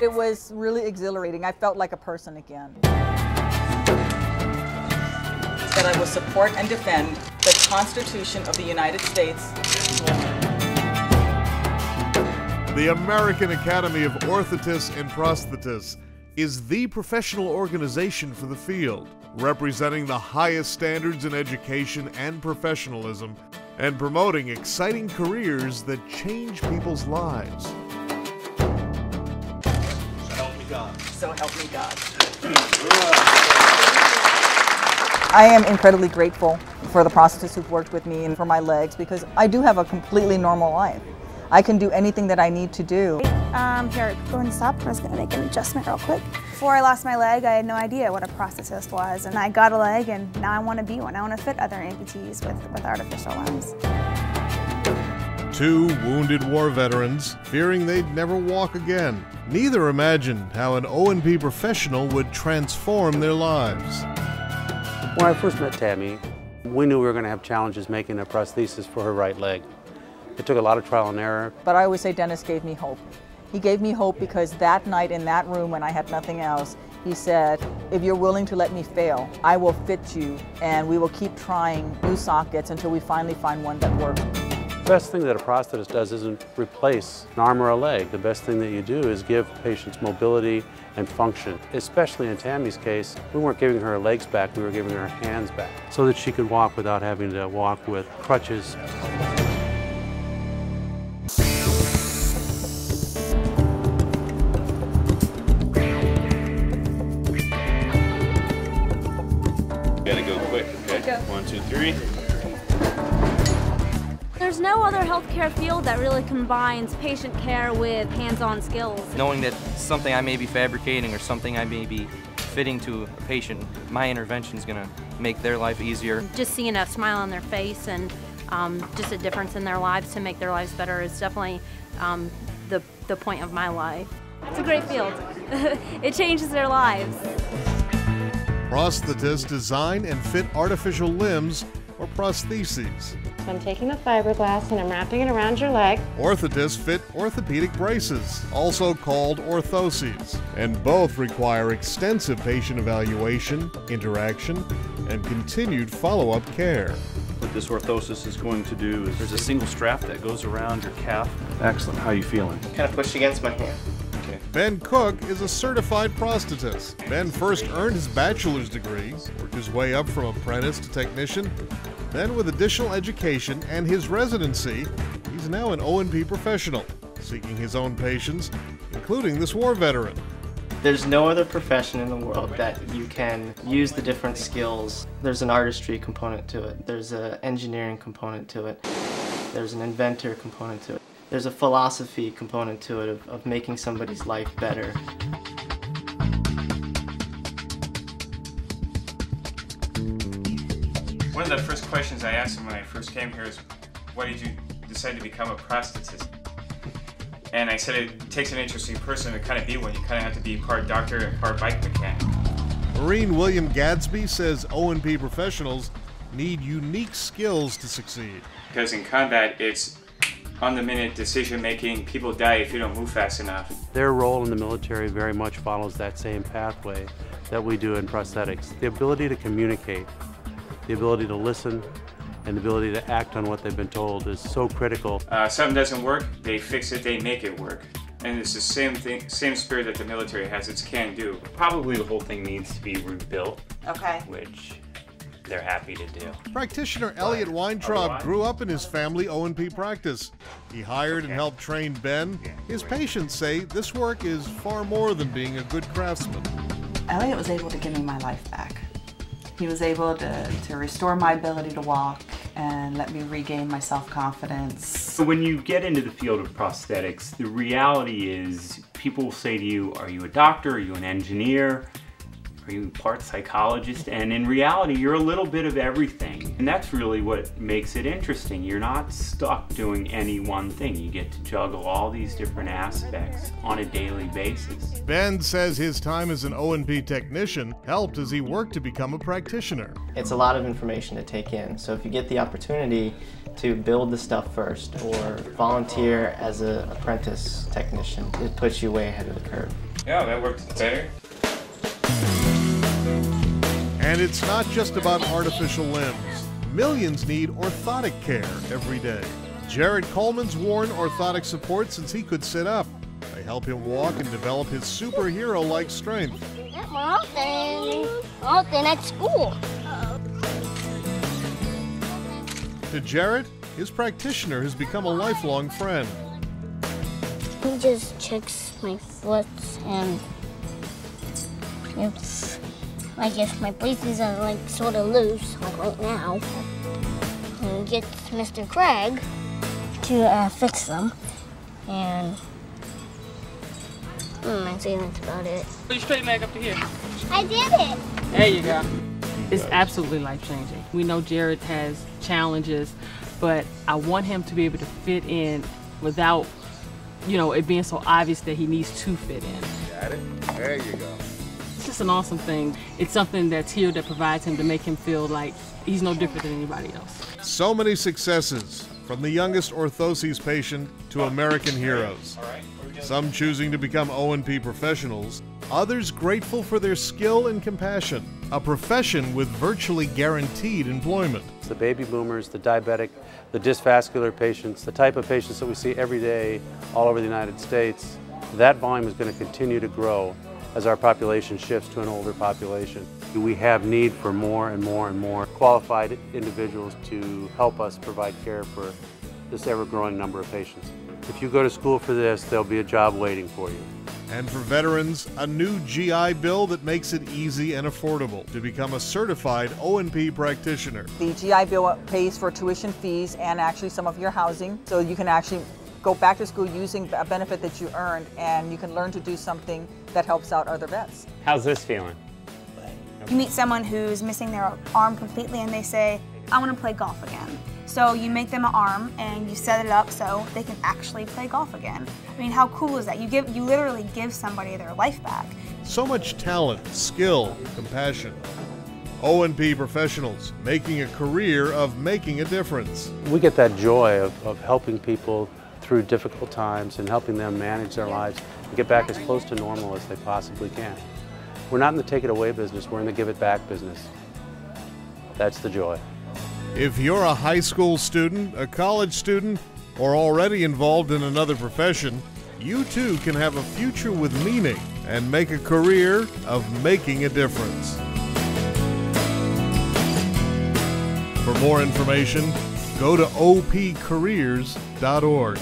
It was really exhilarating. I felt like a person again. That I will support and defend the Constitution of the United States. The American Academy of Orthotists and Prosthetists is the professional organization for the field, representing the highest standards in education and professionalism, and promoting exciting careers that change people's lives. So help me God. So help me God. I am incredibly grateful for the prosthetists who've worked with me and for my legs, because I do have a completely normal life. I can do anything that I need to do. Here, go and stop. I'm just going to make an adjustment real quick. Before I lost my leg, I had no idea what a prosthetist was, and I got a leg, and now I want to be one. I want to fit other amputees with artificial limbs. Two wounded war veterans, fearing they'd never walk again. Neither imagined how an O&P professional would transform their lives. When I first met Tammy, we knew we were going to have challenges making a prosthesis for her right leg. It took a lot of trial and error. But I always say Dennis gave me hope. He gave me hope because that night in that room when I had nothing else, he said, if you're willing to let me fail, I will fit you, and we will keep trying new sockets until we finally find one that works. The best thing that a prosthetist does isn't replace an arm or a leg. The best thing that you do is give patients mobility and function. Especially in Tammy's case, we weren't giving her legs back, we were giving her hands back so that she could walk without having to walk with crutches. Gotta go quick, okay? Go. 1, 2, 3. There's no other healthcare field that really combines patient care with hands-on skills. Knowing that something I may be fabricating or something I may be fitting to a patient, my intervention is going to make their life easier. Just seeing a smile on their face and just a difference in their lives to make their lives better is definitely the point of my life. It's a great field. It changes their lives. Prosthetists design and fit artificial limbs or prostheses. I'm taking the fiberglass and I'm wrapping it around your leg. Orthotists fit orthopedic braces, also called orthoses, and both require extensive patient evaluation, interaction, and continued follow-up care. What this orthosis is going to do is there's a single strap that goes around your calf. Excellent. How are you feeling? Kind of pushed against my hand. Okay. Ben Cook is a certified prosthetist. Ben first earned his bachelor's degree, worked his way up from apprentice to technician, then with additional education and his residency, he's now an O&P professional, seeking his own patients, including this war veteran. There's no other profession in the world that you can use the different skills. There's an artistry component to it. There's an engineering component to it. There's an inventor component to it. There's a philosophy component to it of making somebody's life better. One of the first questions I asked him when I first came here is, why did you decide to become a prosthetist? And I said it takes an interesting person to kind of be one. You kind of have to be part doctor and part bike mechanic. Marine William Gadsby says O&P professionals need unique skills to succeed. Because in combat, it's on-the-minute decision-making. People die if you don't move fast enough. Their role in the military very much follows that same pathway that we do in prosthetics. The ability to communicate, the ability to listen, and the ability to act on what they've been told is so critical. Something doesn't work, they fix it, they make it work. And it's the same thing, same spirit that the military has. It's can-do. Probably the whole thing needs to be rebuilt. Okay. Which they're happy to do. Practitioner Elliot Weintraub grew up in his family O&P practice. He hired and helped train Ben. His patients say this work is far more than being a good craftsman. Elliot was able to give me my life back. He was able to restore my ability to walk and let me regain my self-confidence. So when you get into the field of prosthetics, the reality is people will say to you, are you a doctor? Are you an engineer? Are you part psychologist? And in reality, you're a little bit of everything. And that's really what makes it interesting. You're not stuck doing any one thing. You get to juggle all these different aspects on a daily basis. Ben says his time as an O&P technician helped as he worked to become a practitioner. It's a lot of information to take in, so if you get the opportunity to build the stuff first or volunteer as an apprentice technician, it puts you way ahead of the curve. Yeah, that worked better. And it's not just about artificial limbs. Millions need orthotic care every day. Jared Coleman's worn orthotic support since he could sit up. They help him walk and develop his superhero-like strength. Often at school. To Jared, his practitioner has become a lifelong friend. He just checks my foot and it's, I guess my braces are like sort of loose, like right now. And gets Mr. Craig to fix them. And I'd say that's about it. Put your straight back up to here. I did it. There you go. It's absolutely life-changing. We know Jared has challenges, but I want him to be able to fit in without, you know, it being so obvious that he needs to fit in. Got it? There you go. It's just an awesome thing. It's something that's here that provides him to make him feel like he's no different than anybody else. So many successes, from the youngest orthoses patient to American heroes. Some choosing to become O&P professionals, others grateful for their skill and compassion, a profession with virtually guaranteed employment. The baby boomers, the diabetic, the dysvascular patients, the type of patients that we see every day all over the United States, that volume is going to continue to grow as our population shifts to an older population. We have need for more and more and more qualified individuals to help us provide care for this ever-growing number of patients. If you go to school for this, there'll be a job waiting for you. And for veterans, a new GI Bill that makes it easy and affordable to become a certified O&P practitioner. The GI Bill pays for tuition fees and actually some of your housing, so you can actually go back to school using a benefit that you earned, and you can learn to do something that helps out other vets. How's this feeling? You meet someone who's missing their arm completely and they say, I want to play golf again. So you make them an arm and you set it up so they can actually play golf again. I mean, how cool is that? You literally give somebody their life back. So much talent, skill, compassion. O&P professionals making a career of making a difference. We get that joy of helping people through difficult times and helping them manage their lives and get back as close to normal as they possibly can. We're not in the take it away business, we're in the give it back business. That's the joy. If you're a high school student, a college student, or already involved in another profession, you too can have a future with meaning and make a career of making a difference. For more information, go to opcareers.org.